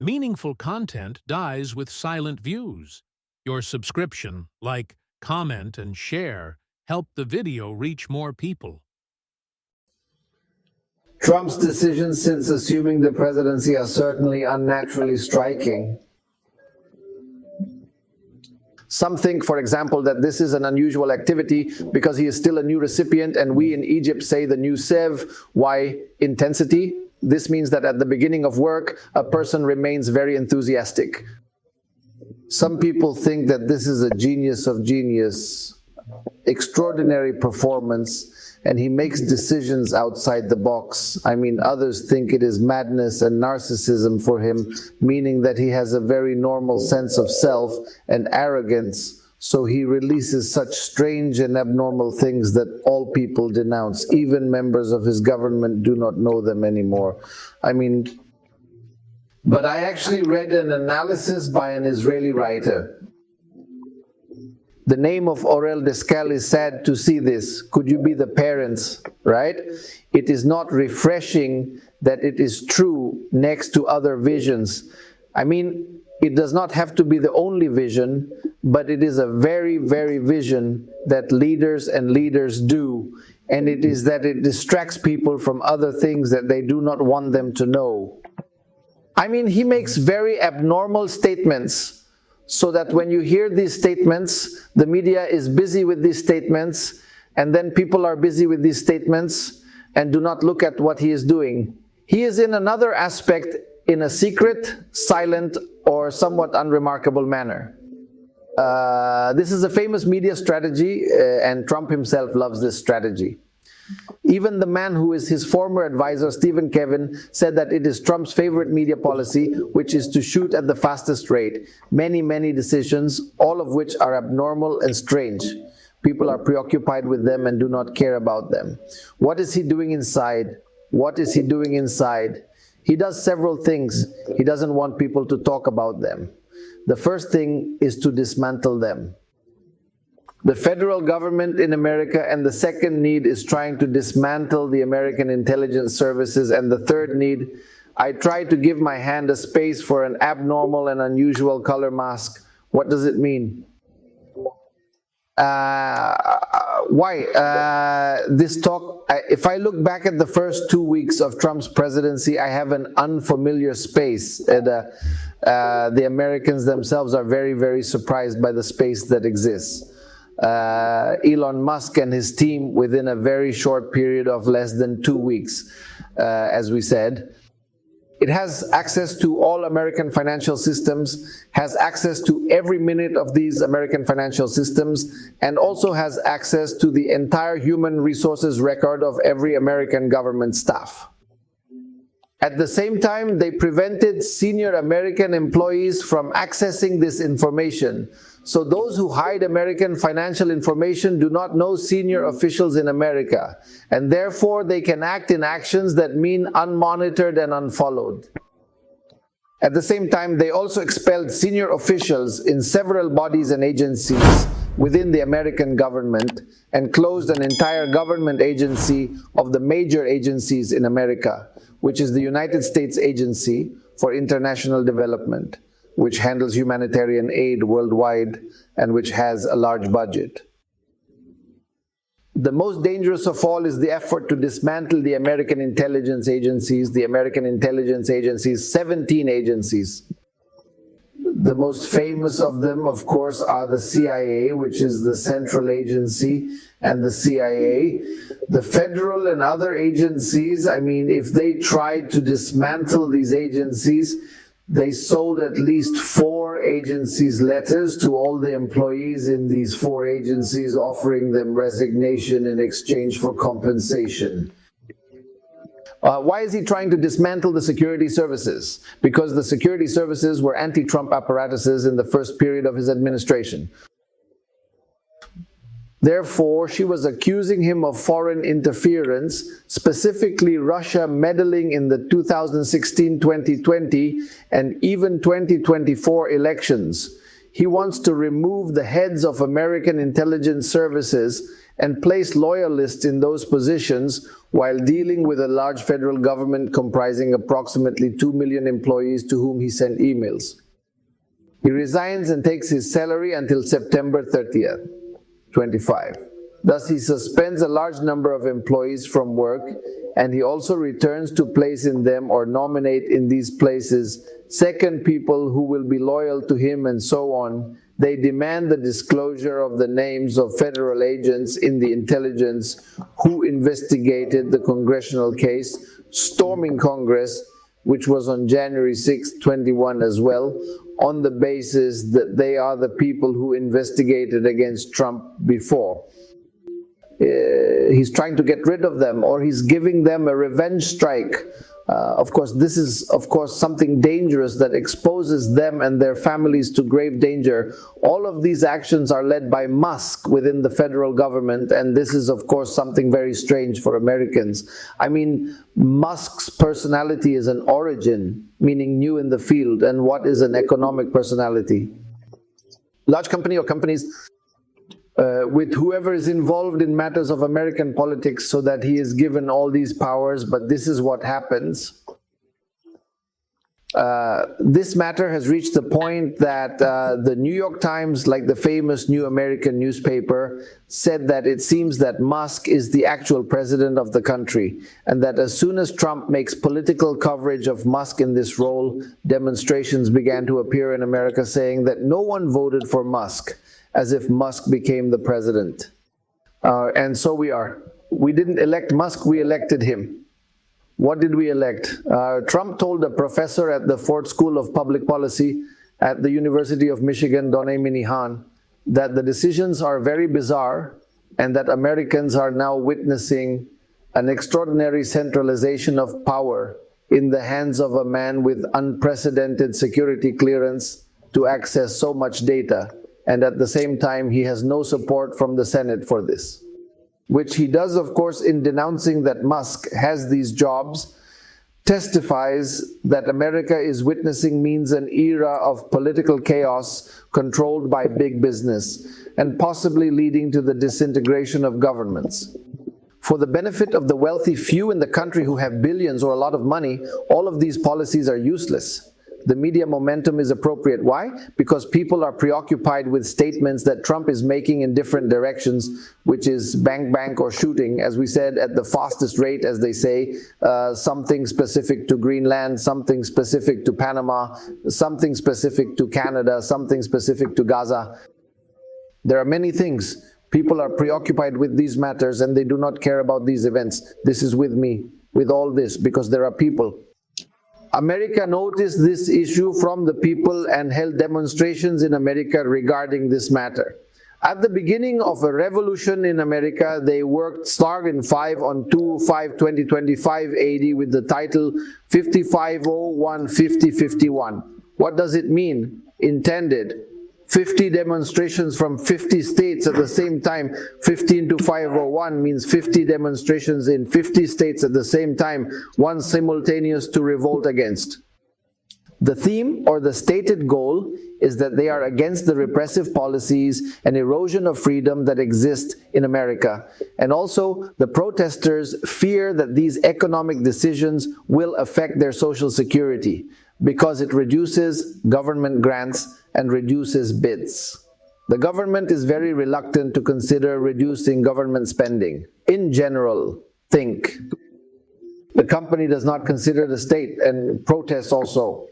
Meaningful content dies with silent views. Your subscription, like, comment, and share help the video reach more people. Trump's decisions since assuming the presidency are certainly unnaturally striking. Some think, for example, that this is an unusual activity because he is still a new recipient, and we in Egypt say the new sev. Why intensity? This means that at the beginning of work, a person remains very enthusiastic. Some people think that this is a genius of genius, extraordinary performance, and he makes decisions outside the box. I mean, others think it is madness and narcissism for him, meaning that he has a very normal sense of self and arrogance, so he releases such strange and abnormal things that all people denounce. Even members of his government do not know them anymore. I mean, but I actually read an analysis by an Israeli writer. The name of Aurel Descal is sad to see this. Could you be the parents, right? It is not refreshing that it is true next to other visions. I mean, it does not have to be the only vision, but it is a very, very vision that leaders and leaders do. And it is that it distracts people from other things that they do not want them to know. I mean, he makes very abnormal statements, so that when you hear these statements, the media is busy with these statements, and then people are busy with these statements and do not look at what he is doing. He is in another aspect in a secret, silent, or somewhat unremarkable manner. This is a famous media strategy, and Trump himself loves this strategy. Even the man who is his former advisor, Stephen Kevin, said that it is Trump's favorite media policy, which is to shoot at the fastest rate. Many, many decisions, all of which are abnormal and strange. People are preoccupied with them and do not care about them. What is he doing inside? What is he doing inside? He does several things. He doesn't want people to talk about them. The first thing is to dismantle them. The federal government in America, and the second need is trying to dismantle the American intelligence services, and the third need, I try to give my hand a space for an abnormal and unusual color mask. What does it mean? Why? This talk, if I look back at the first 2 weeks of Trump's presidency, I have an unfamiliar space. The Americans themselves are very, very surprised by the space that exists. Elon Musk and his team, within a very short period of less than 2 weeks, as we said. It has access to all American financial systems, has access to every minute of these American financial systems, and also has access to the entire human resources record of every American government staff. At the same time, they prevented senior American employees from accessing this information. So those who hide American financial information do not know senior officials in America, and therefore they can act in actions that mean unmonitored and unfollowed. At the same time, they also expelled senior officials in several bodies and agencies within the American government and closed an entire government agency of the major agencies in America, which is the United States Agency for International Development, which handles humanitarian aid worldwide and which has a large budget. The most dangerous of all is the effort to dismantle the American intelligence agencies. The American intelligence agencies, 17 agencies. The most famous of them, of course, are the CIA, which is the central agency, and the CIA. The federal and other agencies, I mean, if they tried to dismantle these agencies, they sold at least 4 agencies letters to all the employees in these 4 agencies, offering them resignation in exchange for compensation. Why is he trying to dismantle the security services? Because the security services were anti-Trump apparatuses in the first period of his administration. Therefore, she was accusing him of foreign interference, specifically Russia meddling in the 2016, 2020, and even 2024 elections. He wants to remove the heads of American intelligence services and place loyalists in those positions while dealing with a large federal government comprising approximately 2 million employees to whom he sent emails. He resigns and takes his salary until September 30th, 25. Thus, he suspends a large number of employees from work, and he also returns to place in them or nominate in these places second people who will be loyal to him, and so on. They demand the disclosure of the names of federal agents in the intelligence who investigated the congressional case, storming Congress, which was on January 6, 21 as well, on the basis that they are the people who investigated against Trump before. He's trying to get rid of them, or he's giving them a revenge strike. Of course, this is something dangerous that exposes them and their families to grave danger. All of these actions are led by Musk within the federal government, and this is of course something very strange for Americans. I mean, Musk's personality is an origin, meaning new in the field, and what is an economic personality? Large company or companies with whoever is involved in matters of American politics, so that he is given all these powers, but this is what happens. This matter has reached the point that the New York Times, like the famous New American newspaper, said that it seems that Musk is the actual president of the country, and that as soon as Trump makes political coverage of Musk in this role, demonstrations began to appear in America saying that no one voted for Musk, as if Musk became the president. And so we are. We didn't elect Musk, we elected him. What did we elect? Trump told a professor at the Ford School of Public Policy at the University of Michigan, Donay Minihan, that the decisions are very bizarre and that Americans are now witnessing an extraordinary centralization of power in the hands of a man with unprecedented security clearance to access so much data. And at the same time, he has no support from the Senate for this, which he does, of course, in denouncing that Musk has these jobs, testifies that America is witnessing means an era of political chaos controlled by big business and possibly leading to the disintegration of governments. For the benefit of the wealthy few in the country who have billions or a lot of money, all of these policies are useless. The media momentum is appropriate. Why? Because people are preoccupied with statements that Trump is making in different directions, which is bang, bang, or shooting, as we said, at the fastest rate, as they say, something specific to Greenland, something specific to Panama, something specific to Canada, something specific to Gaza. There are many things. People are preoccupied with these matters and they do not care about these events. This is with me, with all this, because there are people. America noticed this issue from the people and held demonstrations in America regarding this matter. At the beginning of a revolution in America, they worked stark in 5 on 2/5/2025 AD with the title 5501-5051. What does it mean? Intended. 50 demonstrations from 50 states at the same time. 15 to 501 means 50 demonstrations in 50 states at the same time, one simultaneous to revolt against. The theme or the stated goal is that they are against the repressive policies and erosion of freedom that exist in America. And also, the protesters fear that these economic decisions will affect their social security because it reduces government grants and reduces bids. The government is very reluctant to consider reducing government spending. In general, think. The company does not consider the state and protests also.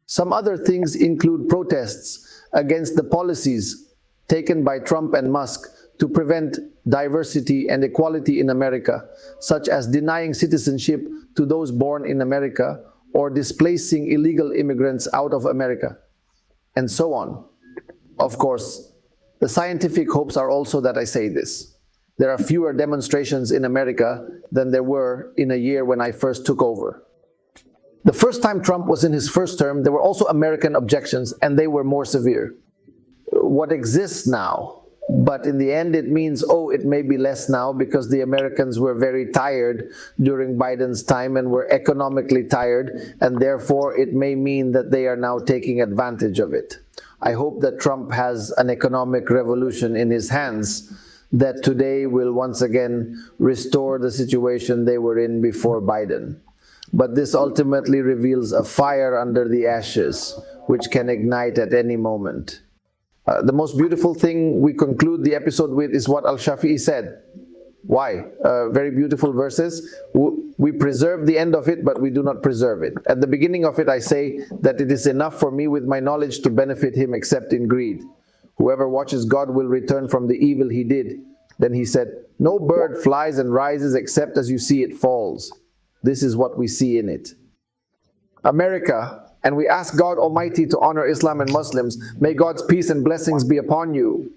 Some other things include protests against the policies taken by Trump and Musk to prevent diversity and equality in America, such as denying citizenship to those born in America or displacing illegal immigrants out of America, and so on. Of course, the scientific hopes are also that I say this. There are fewer demonstrations in America than there were in a year when I first took over. The first time Trump was in his first term, there were also American objections, and they were more severe. What exists now, but in the end it means, oh, it may be less now because the Americans were very tired during Biden's time and were economically tired, and therefore it may mean that they are now taking advantage of it. I hope that Trump has an economic revolution in his hands that today will once again restore the situation they were in before Biden. But this ultimately reveals a fire under the ashes, which can ignite at any moment. The most beautiful thing we conclude the episode with is what Al-Shafi'i said. Why? Very beautiful verses. We preserve the end of it, but we do not preserve it. At the beginning of it, I say that it is enough for me with my knowledge to benefit him except in greed. Whoever watches God will return from the evil he did. Then he said, no bird flies and rises except as you see it falls. This is what we see in it. America, and we ask God Almighty to honor Islam and Muslims. May God's peace and blessings be upon you.